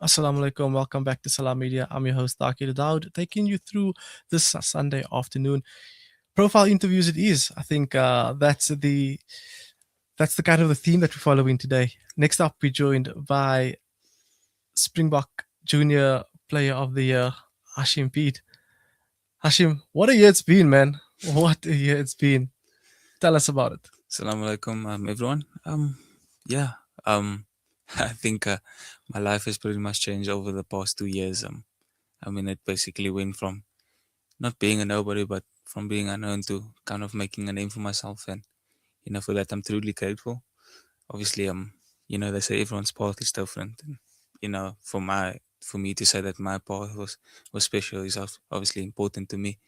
Assalamu alaikum. Welcome back to Salam Media. I'm your host, Takir Daud, taking you through this Sunday afternoon. Profile interviews it is. I think that's the kind of the theme that we're following today. Next up, we're joined by Springbok Junior Player of the Year, Haashim Pead. Haashim, what a year it's been, man. What a year it's been. Tell us about it. Assalamu alaikum, everyone. Yeah, I think my life has pretty much changed over the past 2 years. It basically went from not being a nobody, but from being unknown to kind of making a name for myself, and for that I'm truly grateful. Obviously, they say everyone's path is different, and for me to say that my path was special is obviously important to me.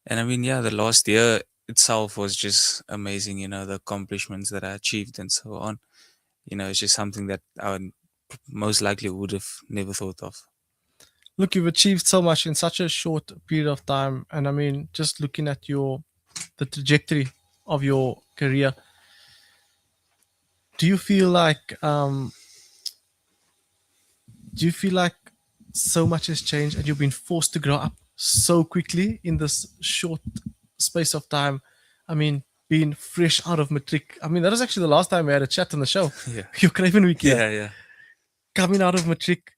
And yeah, the last year itself was just amazing. The accomplishments that I achieved and so on. It's just something that I would most likely would have never thought of. Look, you've achieved so much in such a short period of time. And I mean, just looking at the trajectory of your career, do you feel like do you feel like so much has changed and you've been forced to grow up so quickly in this short space of time? I mean, being fresh out of matric. I mean, that was actually the last time we had a chat on the show. Yeah. Your Craven week here. Yeah. Coming out of matric,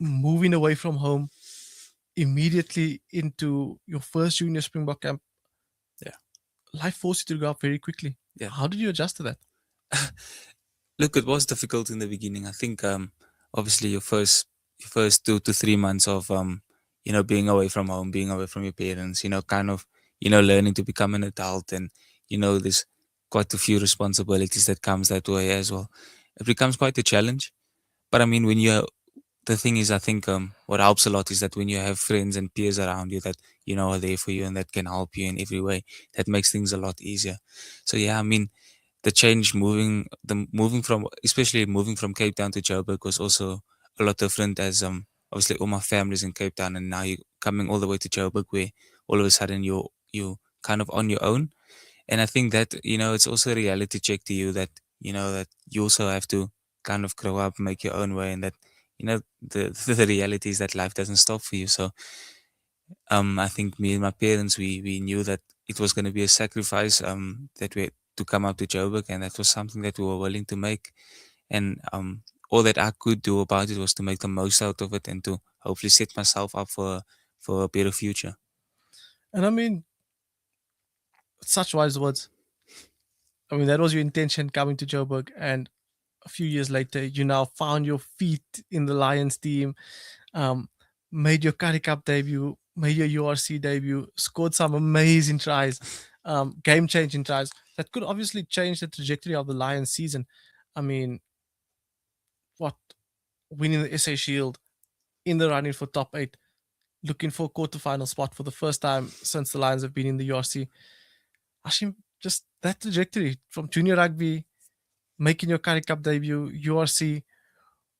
moving away from home, immediately into your first junior Springbok camp. Yeah. Life forced you to grow up very quickly. Yeah. How did you adjust to that? Look, it was difficult in the beginning. I think obviously your first 2 to 3 months of being away from home, being away from your parents, kind of learning to become an adult, and there's quite a few responsibilities that comes that way as well. It becomes quite a challenge. But I mean, the thing is, I think what helps a lot is that when you have friends and peers around you that are there for you and that can help you in every way, that makes things a lot easier. So yeah, I mean, the change moving from, especially moving from Cape Town to Joburg, was also a lot different, as obviously all my family's in Cape Town, and now you're coming all the way to Joburg, where all of a sudden you kind of on your own. And I think that it's also a reality check to you that that you also have to kind of grow up, make your own way, and that the the reality is that life doesn't stop for you. So I think me and my parents, we knew that it was going to be a sacrifice, that we had to come up to Joburg, and that was something that we were willing to make. And all that I could do about it was to make the most out of it and to hopefully set myself up for a better future. And I mean, such wise words. I mean, that was your intention coming to Joburg, and a few years later, you now found your feet in the Lions team, um, made your Currie Cup debut, made your URC debut, scored some amazing tries, game-changing tries that could obviously change the trajectory of the Lions season. I mean, what winning the SA Shield, in the running for top 8, looking for a quarterfinal spot for the first time since the Lions have been in the URC. Haashim, just that trajectory from junior rugby, making your Currie Cup debut, URC,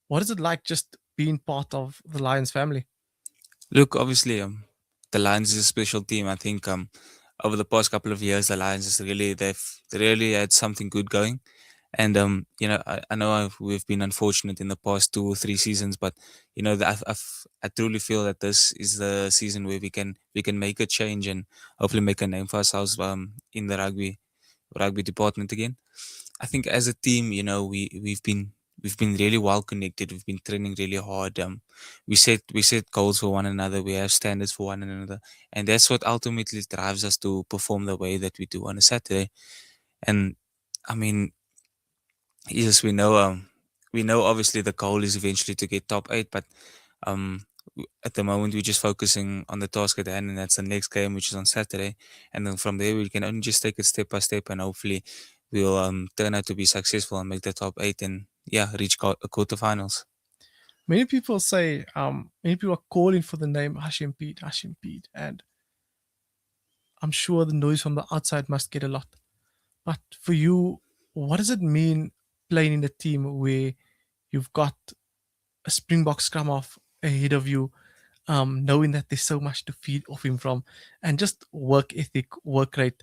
what is it like just being part of the Lions family? Look, obviously, the Lions is a special team. I think over the past couple of years, the Lions is really they really had something good going. And I know we've been unfortunate in the past 2 or 3 seasons, but I truly feel that this is the season where we can make a change and hopefully make a name for ourselves in the rugby department again. I think as a team, we've been really well connected. We've been training really hard. We set goals for one another. We have standards for one another, and that's what ultimately drives us to perform the way that we do on a Saturday. And I mean, yes, we know obviously the goal is eventually to get top 8, but um, at the moment we're just focusing on the task at hand, and that's the next game, which is on Saturday. And then from there we can only just take it step by step, and hopefully we'll turn out to be successful and make the top 8 and yeah, reach quarterfinals. Many people are calling for the name Haashim Pead, and I'm sure the noise from the outside must get a lot. But for you, what does it mean playing in a team where you've got a Springbok scrum off ahead of you, knowing that there's so much to feed off him from, and just work ethic, work rate?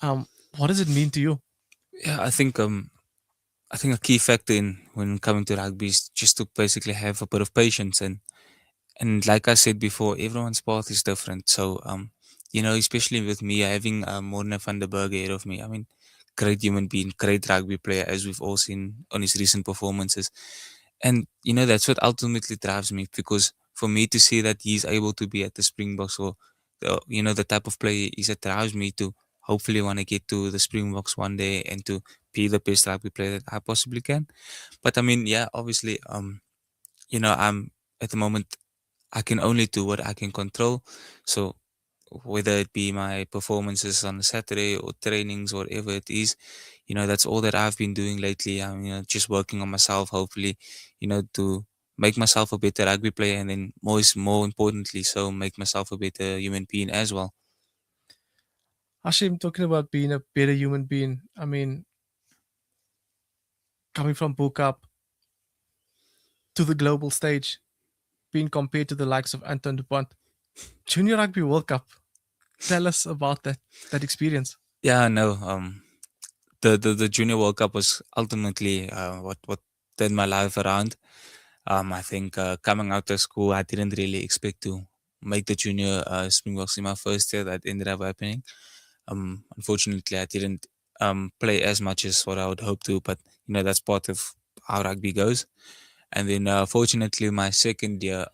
What does it mean to you? Yeah, I think I think a key factor in when coming to rugby is just to basically have a bit of patience, and like I said before, everyone's path is different. So especially with me having Morne van der Berg ahead of me, I mean, great human being, great rugby player, as we've all seen on his recent performances. And that's what ultimately drives me, because for me to see that he's able to be at the Springboks, or the type of player is, that drives me to hopefully want to get to the Springboks one day and to be the best rugby player that I possibly can. But I mean, yeah, obviously, I'm at the moment, I can only do what I can control. So whether it be my performances on a Saturday or trainings, whatever it is, that's all that I've been doing lately. I'm, just working on myself, hopefully, to make myself a better rugby player, and then more importantly, so make myself a better human being as well. Hashim, talking about being a better human being, I mean, coming from book up to the global stage, being compared to the likes of Anton Dupont, Junior Rugby World Cup. Tell us about that experience. Yeah, no. The Junior World Cup was ultimately what turned my life around. I think coming out of school, I didn't really expect to make the junior Springboks in my first year. That ended up happening. Unfortunately, I didn't play as much as what I would hope to, but that's part of how rugby goes. And then, fortunately, my second year,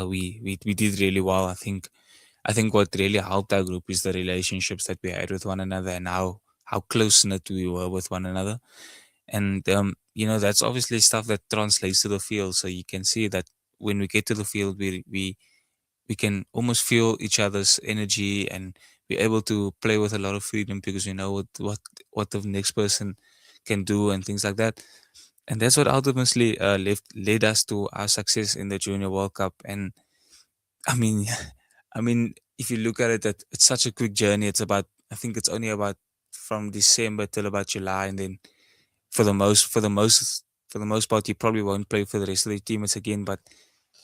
we did really well. I think what really helped our group is the relationships that we had with one another, and how close knit we were with one another. And that's obviously stuff that translates to the field. So you can see that when we get to the field, we can almost feel each other's energy, and we're able to play with a lot of freedom, because we know what the next person can do and things like that. And that's what ultimately led us to our success in the Junior World Cup. And I mean, I mean, if you look at it, that it's such a quick journey. It's about, I think it's only about from December till about July, and then for the most part, you probably won't play for the rest of the teammates again. But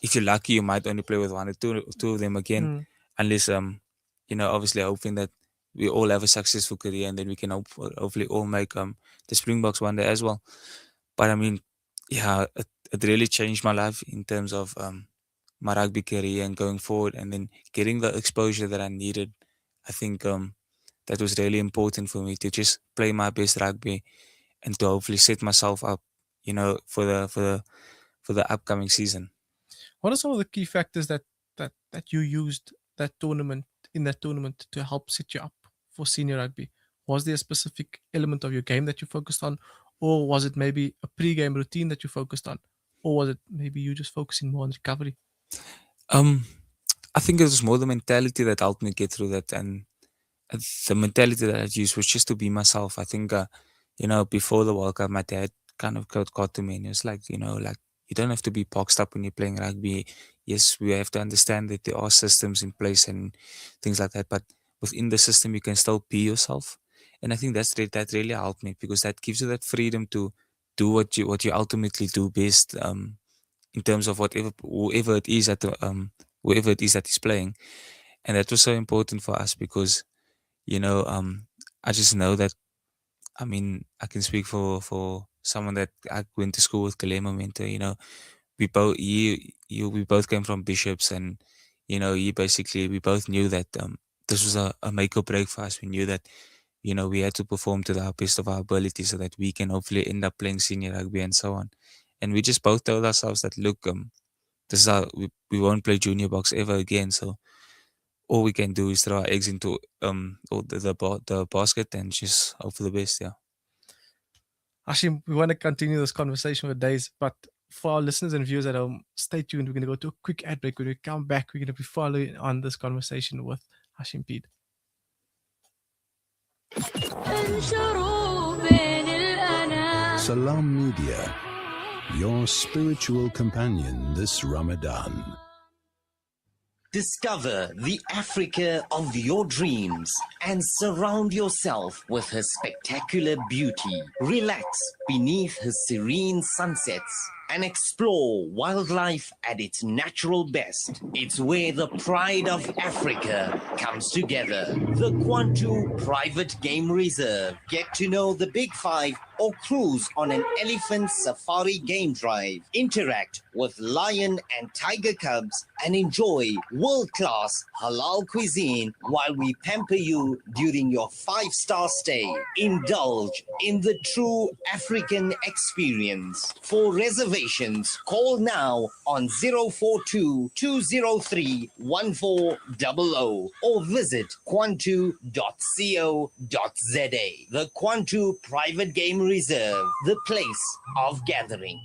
if you're lucky, you might only play with one or two of them again, Mm. unless obviously hoping that we all have a successful career, and then we can hopefully all make the Springboks one day as well. But I mean, yeah, it really changed my life in terms of my rugby career and going forward, and then getting the exposure that I needed. I think that was really important for me to just play my best rugby, and to hopefully set myself up, for the upcoming season. What are some of the key factors that you used that tournament to help set you up for senior rugby? Was there a specific element of your game that you focused on, or was it maybe a pre-game routine that you focused on, or was it maybe you just focusing more on recovery? Um, I think it was more the mentality that helped me get through that, and the mentality that I used was just to be myself. I think, before the World Cup, my dad kind of got to me, and he was like, like, you don't have to be boxed up when you're playing rugby. Yes, we have to understand that there are systems in place and things like that, but within the system, you can still be yourself. And I think that really helped me, because that gives you that freedom to do what you ultimately do best, in terms of whoever it is that is playing. And that was so important for us, because you know, I just know that, I mean, I can speak for someone that I went to school with, Kalema Mentor. We both came from Bishops, and he basically, we both knew that this was a make or break for us. We knew that we had to perform to the best of our ability, so that we can hopefully end up playing senior rugby and so on. And we just both told ourselves that, look, this is how we won't play junior box ever again. So all we can do is throw our eggs into or the basket, and just hope for the best. Yeah. Hashim, we want to continue this conversation for days, but for our listeners and viewers at home, stay tuned. We're going to go to a quick ad break. When we come back, we're going to be following on this conversation with Haashim Pead. Salam Media, your spiritual companion this Ramadan. Discover the Africa of your dreams and surround yourself with her spectacular beauty. Relax beneath her serene sunsets and explore wildlife at its natural best. It's where the pride of Africa comes together. The Kwantu Private Game Reserve. Get to know the Big Five or cruise on an elephant safari game drive. Interact with lion and tiger cubs and enjoy world-class halal cuisine while we pamper you during your 5-star stay. Indulge in the true African experience. For reservations, call now on 042 203 1400 or visit kwantu.co.za. The Kwantu Private Game Reserve, the place of gathering.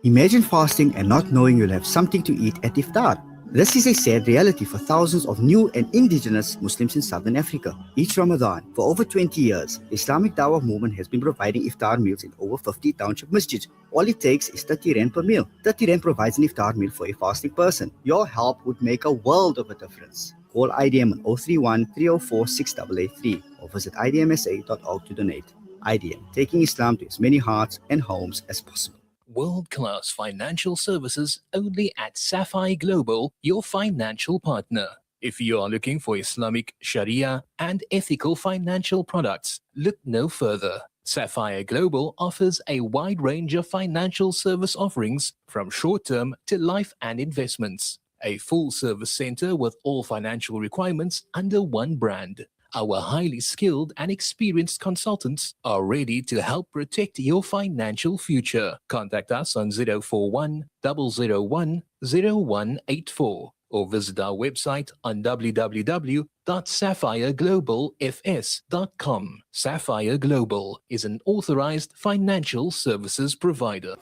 Imagine fasting and not knowing you'll have something to eat at iftar. This is a sad reality for thousands of new and indigenous Muslims in Southern Africa. Each Ramadan, for over 20 years, the Islamic Dawah movement has been providing iftar meals in over 50 township masjids. All it takes is 30 Rand per meal. 30 Rand provides an iftar meal for a fasting person. Your help would make a world of a difference. Call IDM on 031 304 6883 or visit idmsa.org to donate. IDM, taking Islam to as many hearts and homes as possible. World-class financial services only at Sapphire Global, your financial partner. If you are looking for Islamic Sharia and ethical financial products, look no further. Sapphire Global offers a wide range of financial service offerings from short-term to life and investments. A full-service center with all financial requirements under one brand. Our highly skilled and experienced consultants are ready to help protect your financial future. Contact us on 041 001 0184 or visit our website on www.sapphireglobalfs.com. Sapphire Global is an authorized financial services provider.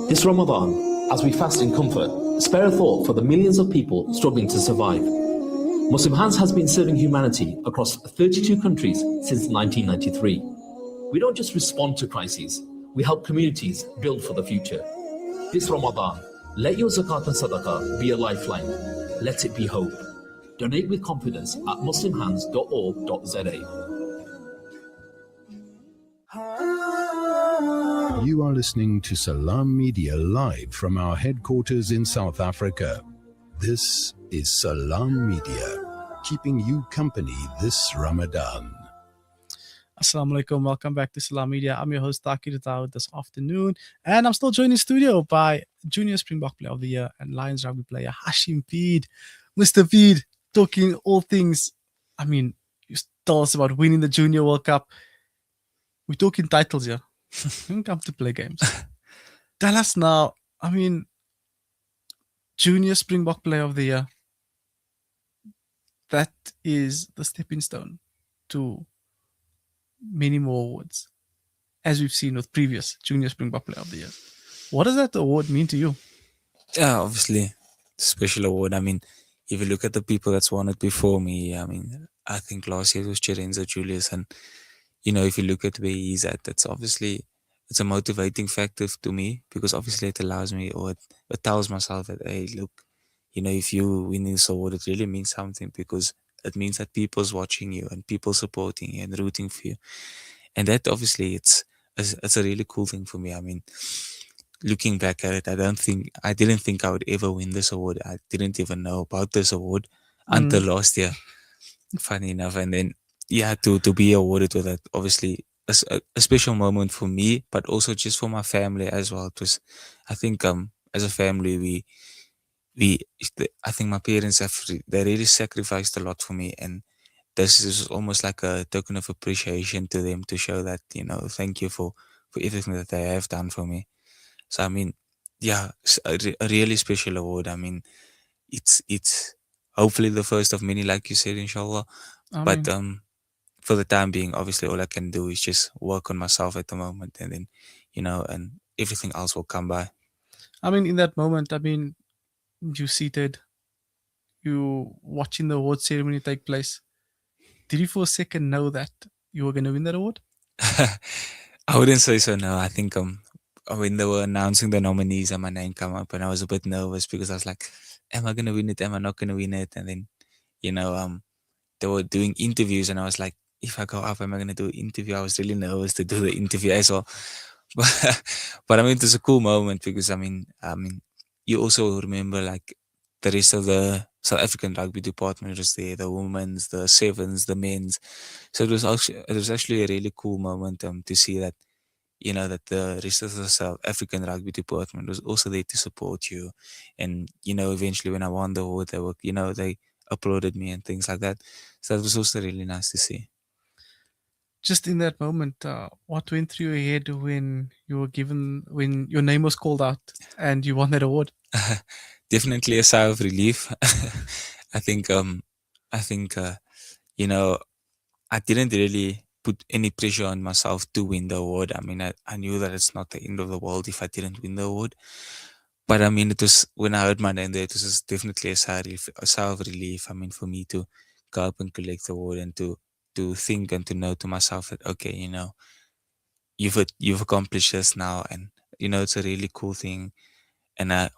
This Ramadan, as we fast in comfort, spare a thought for the millions of people struggling to survive. Muslim Hands has been serving humanity across 32 countries since 1993. We don't just respond to crises, we help communities build for the future. This Ramadan, let your zakat and sadaqah be a lifeline. Let it be hope. Donate with confidence at muslimhands.org.za. You are listening to Salam Media live from our headquarters in South Africa. This is Salam Media, keeping you company this Ramadan. Assalamu alaikum. Welcome back to Salam Media. I'm your host, Taki Ratao, this afternoon. And I'm still joined in studio by Junior Springbok Player of the Year and Lions Rugby Player, Haashim Pead. Mr. Pead, talking all things. I mean, you tell us about winning the Junior World Cup. We're talking titles here. We don't come to play games. Tell us now, I mean, Junior Springbok Player of the Year. That is the stepping stone to many more awards, as we've seen with previous Junior Springbok Player of the Year. What does that award mean to you? Yeah, obviously, special award. I mean, if you look at the people that's won it before me, I mean, I think last year it was Cherenzo Julius, and you know, if you look at where he's at, that's obviously it's a motivating factor to me because obviously it allows me or it tells myself that hey, look, you know, if you win this award, it really means something because it means that people's watching you and people supporting you and rooting for you, and that obviously it's a really cool thing for me. I mean, looking back at it, I didn't think I would ever win this award. I didn't even know about this award until last year, funny enough. And then, yeah, to be awarded with that, obviously a special moment for me, but also just for my family as well. It was, I think, as a family, I think my parents they really sacrificed a lot for me. And this is almost like a token of appreciation to them to show that, you know, thank you for everything that they have done for me. So, I mean, yeah, a really special award. I mean, it's hopefully the first of many, like you said, inshallah. But for the time being, obviously, all I can do is just work on myself at the moment, and then, you know, and everything else will come by. I mean, in that moment, I mean, you seated, you watching the award ceremony take place. Did you for a second know that you were going to win that award? I wouldn't say so, no. I think when they were announcing the nominees and my name came up, and I was a bit nervous because I was like, am I going to win it? Am I not going to win it? And then, you know, they were doing interviews and I was like, if I go up, am I going to do an interview? I was really nervous to do the interview as well. But I mean, it was a cool moment because I mean, you also remember like the rest of the South African rugby department was there, the women's, the sevens, the men's. So it was actually a really cool moment to see that that the rest of the South African rugby department was also there to support you, and eventually when I won the award, they applauded me and things like that. So that was also really nice to see. Just in that moment, what went through your head when your name was called out and you won that award? Definitely a sigh of relief. I think I think you know I didn't really put any pressure on myself to win the award. I mean, I knew that it's not the end of the world if I didn't win the award. But I mean, it was when I heard my name there, it was just definitely a sigh of relief. I mean, for me to go up and collect the award and to think and to know to myself that okay, you've accomplished this now, and it's a really cool thing. And I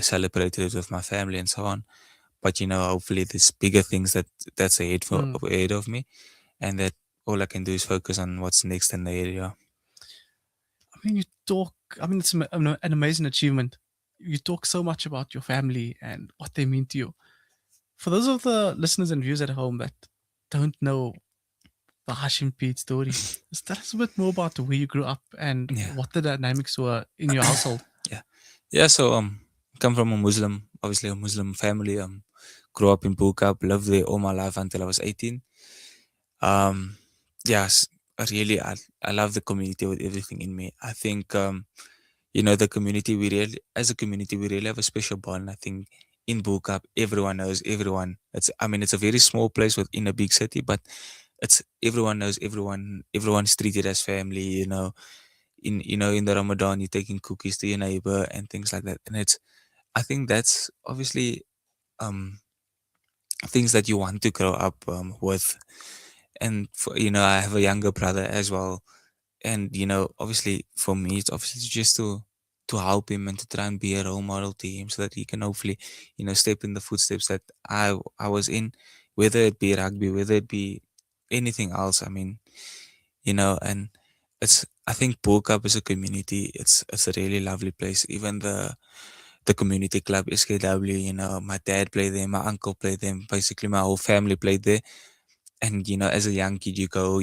celebrated it with my family and so on. But hopefully there's bigger things that's ahead of me, and that all I can do is focus on what's next in the area. I mean, it's an amazing achievement. You talk so much about your family and what they mean to you. For those of the listeners and viewers at home that don't know the Haashim Pead story, just tell us a bit more about where you grew up and Yeah. what the dynamics were in your household. Yeah, so come from obviously a Muslim family. Grew up in Bukab, lived there all my life until I was 18. Um, yes, I love the community with everything in me. I think the community as a community we really have a special bond. I think in Bukab everyone knows everyone. It's a very small place within a big city, but it's everyone knows everyone. Everyone's treated as family. In the Ramadan you're taking cookies to your neighbor and things like that, and I think that's obviously um things that you want to grow up with. And I have a younger brother as well, and obviously for me it's obviously just to help him and to try and be a role model to him so that he can hopefully step in the footsteps that I was in, whether it be rugby, whether it be anything else. I mean, and I think Cup as a community, it's a really lovely place. Even the community club SKW, my dad played there, my uncle played there, basically my whole family played there. And as a young kid, you go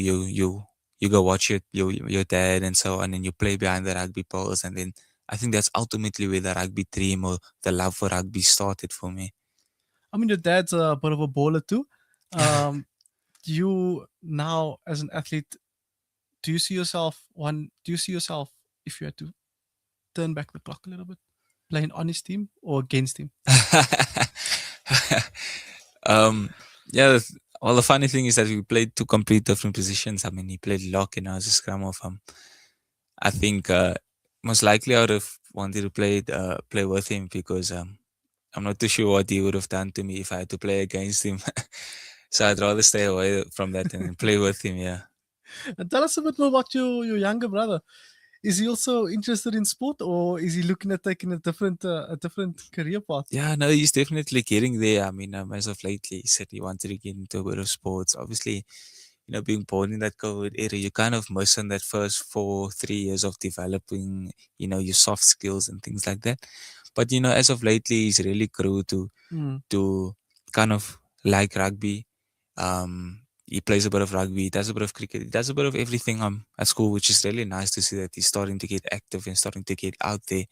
watch your dad and so on, and you play behind the rugby poles, and then I think that's ultimately where the rugby dream or the love for rugby started for me. I mean, your dad's a bit of a baller too. You now, as an athlete, do you see yourself if you had to turn back the clock a little bit, playing on his team or against him? um, yeah. Well, the funny thing is that we played two complete different positions. I mean, he played lock and I was a scrum of him. I think most likely I would have wanted to play with him because I'm not too sure what he would have done to me if I had to play against him. So I'd rather stay away from that and play with him. Yeah. And tell us a bit more about your younger brother. Is he also interested in sport, or is he looking at taking a different career path? Yeah, no, he's definitely getting there. I mean, as of lately, he said he wanted to get into a bit of sports. Obviously, being born in that COVID era, you kind of miss on that first 3 years of developing, your soft skills and things like that. But as of lately, he's really grew to kind of like rugby. He plays a bit of rugby, he does a bit of cricket, he does a bit of everything at school, which is really nice to see that he's starting to get active and starting to get out there.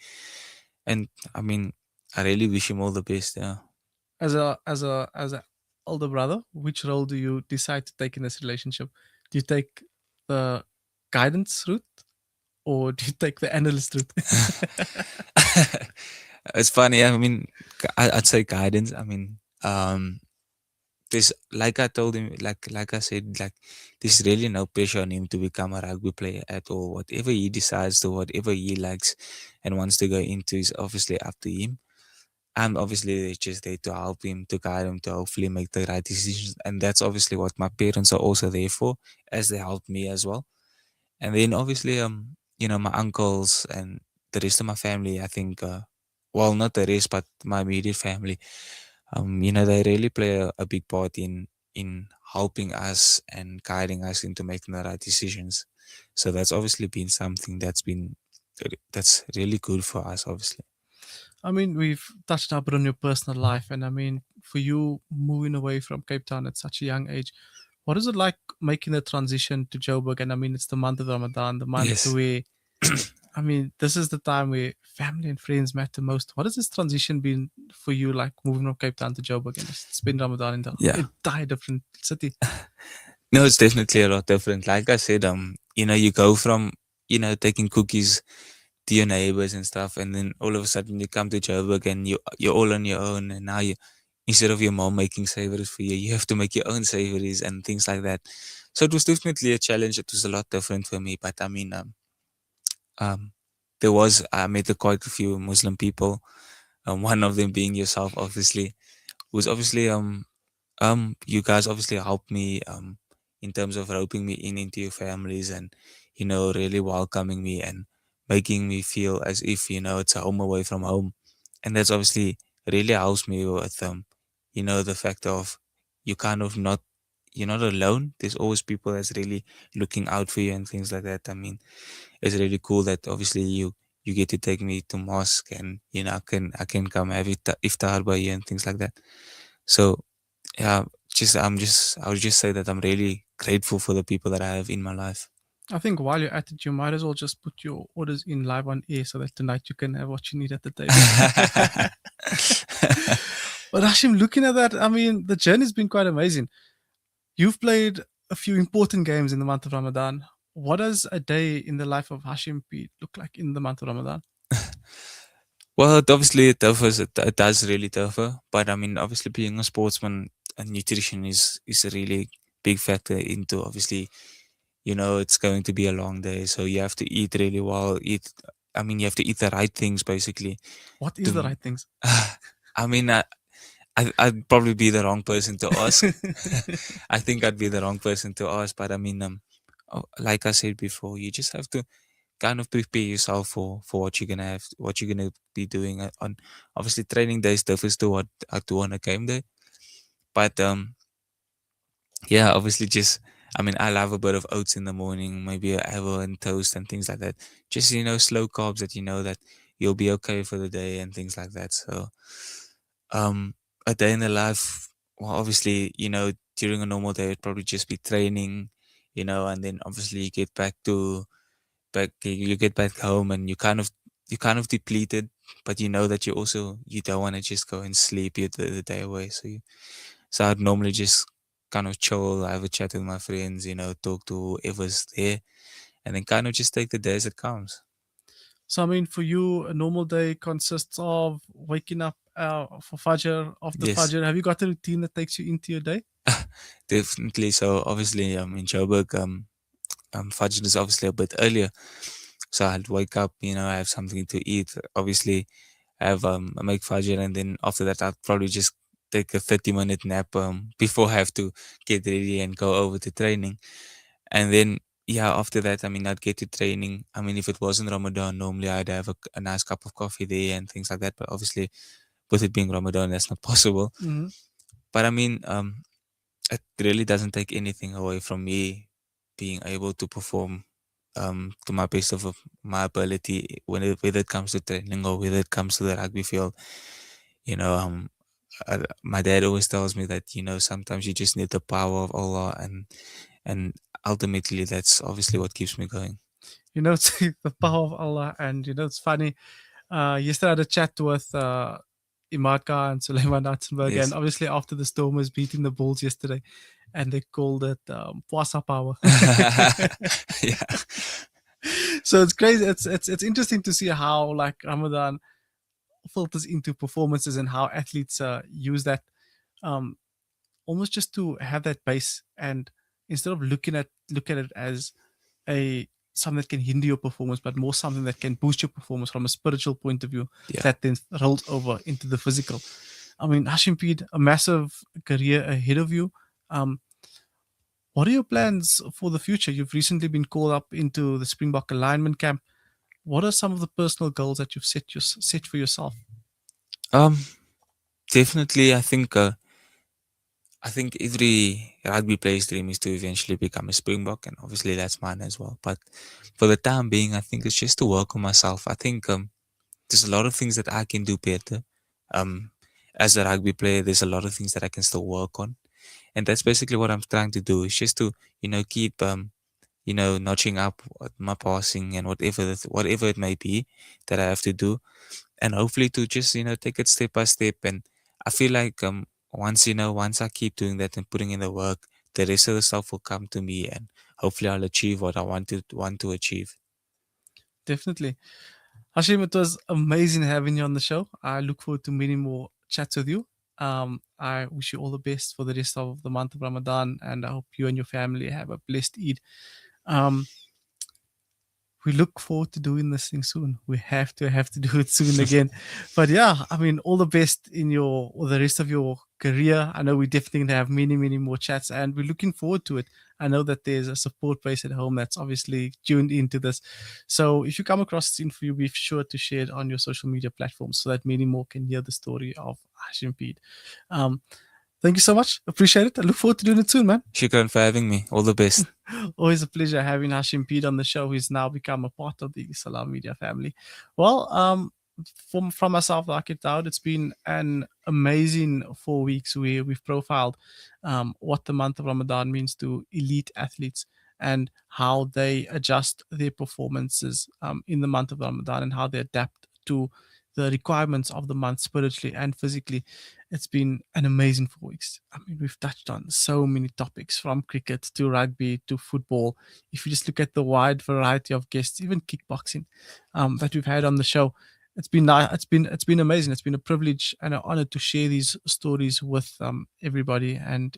And I mean, I really wish him all the best. Yeah. As a older brother, which role do you decide to take in this relationship? Do you take the guidance route, or do you take the analyst route? It's funny. I mean, I'd say guidance. I mean, there's like I told him, like I said, like there's really no pressure on him to become a rugby player at all. Whatever he decides to, whatever he likes and wants to go into is obviously up to him. I'm obviously just there to help him, to guide him, to hopefully make the right decisions. And that's obviously what my parents are also there for, as they help me as well. And then obviously, my uncles and the rest of my family, I think, well, not the rest, but my immediate family, they really play a big part in helping us and guiding us into making the right decisions. So that's obviously been something that's really good for us, obviously. I mean, we've touched a bit on your personal life, and I mean, for you moving away from Cape Town at such a young age, what is it like making the transition to Joburg? And I mean, it's the month of Ramadan, the month Yes. where, I mean, this is the time where family and friends matter most. What has this transition been for you, like moving from Cape Town to Joburg and spend Ramadan in the Yeah. entire different city? No, it's definitely a lot different. Like I said, you go from, taking cookies to your neighbors and stuff, and then all of a sudden you come to Joburg and you're all on your own, and now instead of your mom making savories for you, you have to make your own savories and things like that. So it was definitely a challenge. It was a lot different for me, but I mean, um, I met quite a few Muslim people, one of them being yourself, obviously, who's obviously you guys obviously helped me in terms of roping me into your families, and really welcoming me and making me feel as if it's a home away from home. And that's obviously really helps me with the fact of you kind of not you're not alone. There's always people that's really looking out for you and things like that. I mean, it's really cool that obviously you get to take me to mosque, and I can come have iftar by you and things like that. So yeah, I would just say that I'm really grateful for the people that I have in my life. I think while you're at it, you might as well just put your orders in live on air so that tonight you can have what you need at the table. But Hashim, looking at that, I mean, the journey's been quite amazing. You've played a few important games in the month of Ramadan. What does a day in the life of Haashim Pead look like in the month of Ramadan? Well, obviously it differs. It does really differ, but I mean, obviously being a sportsman, nutrition is a really big factor into obviously. It's going to be a long day, so you have to eat really well. You have to eat the right things basically. What is the right things? I mean, I'd probably be the wrong person to ask. I think I'd be the wrong person to ask, but I mean, like I said before, you just have to kind of prepare yourself for what you're gonna have, what you're gonna be doing on. Obviously, training days differs to what I do on a game day, but yeah, obviously, just I mean, I love a bit of oats in the morning, maybe a apple and toast and things like that. Just slow carbs that that you'll be okay for the day and things like that. So, a day in the life, well, obviously, during a normal day, it'd probably just be training, and then obviously you get back home and you kind of depleted, but you know that you don't want to just go and sleep the day away. So I'd normally just kind of chill, have a chat with my friends, talk to whoever's there, and then kind of just take the day as it comes. So, I mean, for you, a normal day consists of waking up for Fajr, after Yes. Fajr. Have you got a routine that takes you into your day? Definitely. So obviously, in Joburg, Fajr is obviously a bit earlier. So I'd wake up, I have something to eat. Obviously, have I make Fajr, and then after that, I'd probably just take a 30-minute nap before I have to get ready and go over to training. And then yeah, after that, I mean, I'd get to training. I mean, if it wasn't Ramadan, normally I'd have a nice cup of coffee there and things like that. But obviously, with it being Ramadan, that's not possible. Mm-hmm. But I mean, it really doesn't take anything away from me being able to perform to my best of my ability whether it comes to training or whether it comes to the rugby field. You know, my dad always tells me that sometimes you just need the power of Allah, and ultimately that's obviously what keeps me going. It's the power of Allah. And, it's funny. Yesterday I had a chat with Imarka and Suleiman Atzenberg. Yes. And obviously after the Stormers beating the Bulls yesterday, and they called it Puasa power. Yeah. So it's crazy. It's interesting to see how like Ramadan filters into performances and how athletes use that almost just to have that base, and instead of look at it as something that can hinder your performance, but more something that can boost your performance from a spiritual point of view, Yeah. that then rolls over into the physical. I mean, Haashim Pead, a massive career ahead of you. What are your plans for the future? You've recently been called up into the Springbok alignment camp. What are some of the personal goals that you've set for yourself? Definitely, I think I think every rugby player's dream is to eventually become a Springbok, and obviously that's mine as well. But for the time being, I think it's just to work on myself. I think there's a lot of things that I can do better. Um, as a rugby player, there's a lot of things that I can still work on, and that's basically what I'm trying to do. Is just to keep notching up my passing and whatever it may be that I have to do, and hopefully to just take it step by step. And I feel like once I keep doing that and putting in the work, the rest of the stuff will come to me, and hopefully I'll achieve what I want to achieve. Definitely. Haashim, it was amazing having you on the show. I look forward to many more chats with you. I wish you all the best for the rest of the month of Ramadan, and I hope you and your family have a blessed Eid. Um, we look forward to doing this thing soon. We have to do it soon again. But yeah, I mean, all the best in your or the rest of your career. I know we definitely gonna have many, many more chats, and we're looking forward to it. I know that there's a support base at home that's obviously tuned into this. So if you come across this interview, be sure to share it on your social media platforms so that many more can hear the story of Haashim Pead. Thank you so much. Appreciate it. I look forward to doing it soon, man. Shukran for having me. All the best. Always a pleasure having Haashim Pead on the show. He's now become a part of the Salam Media family. Well, from myself, Akid Daud, it's been an amazing 4 weeks where we've profiled what the month of Ramadan means to elite athletes and how they adjust their performances in the month of Ramadan and how they adapt to the requirements of the month spiritually and physically. It's been an amazing 4 weeks. I mean, we've touched on so many topics from cricket to rugby to football. If you just look at the wide variety of guests, even kickboxing that we've had on the show, it's been amazing. It's been a privilege and an honor to share these stories with everybody. And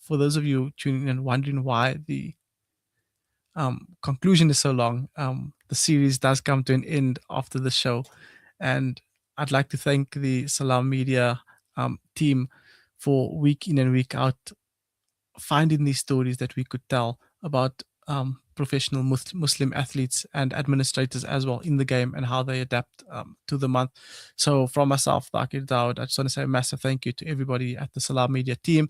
for those of you tuning in and wondering why the conclusion is so long, the series does come to an end after the show. And I'd like to thank the Salam Media team for week in and week out finding these stories that we could tell about professional Muslim athletes and administrators as well in the game and how they adapt to the month. So from myself, Akid Daud, I just want to say a massive thank you to everybody at the Salam Media team,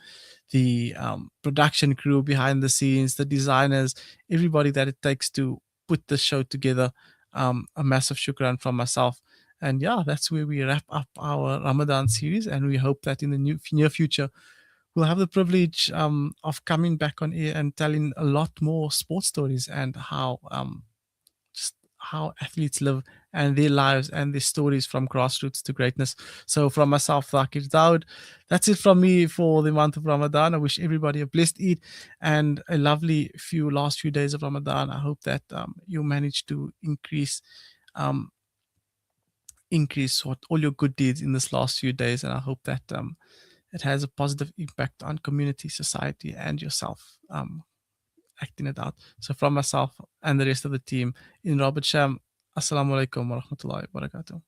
the production crew behind the scenes, the designers, everybody that it takes to put the show together. A massive shukran from myself. And yeah, that's where we wrap up our Ramadan series. And we hope that in the near future, we'll have the privilege of coming back on air and telling a lot more sports stories and how just how athletes live and their lives and their stories from grassroots to greatness. So from myself, Zakir Daud, that's it from me for the month of Ramadan. I wish everybody a blessed Eid and a lovely last few days of Ramadan. I hope that you manage to increase what all your good deeds in this last few days, and I hope that it has a positive impact on community, society, and yourself acting it out. So from myself and the rest of the team in Robert Sham, Assalamu alaikum wa rahmatullahi wa barakatuh.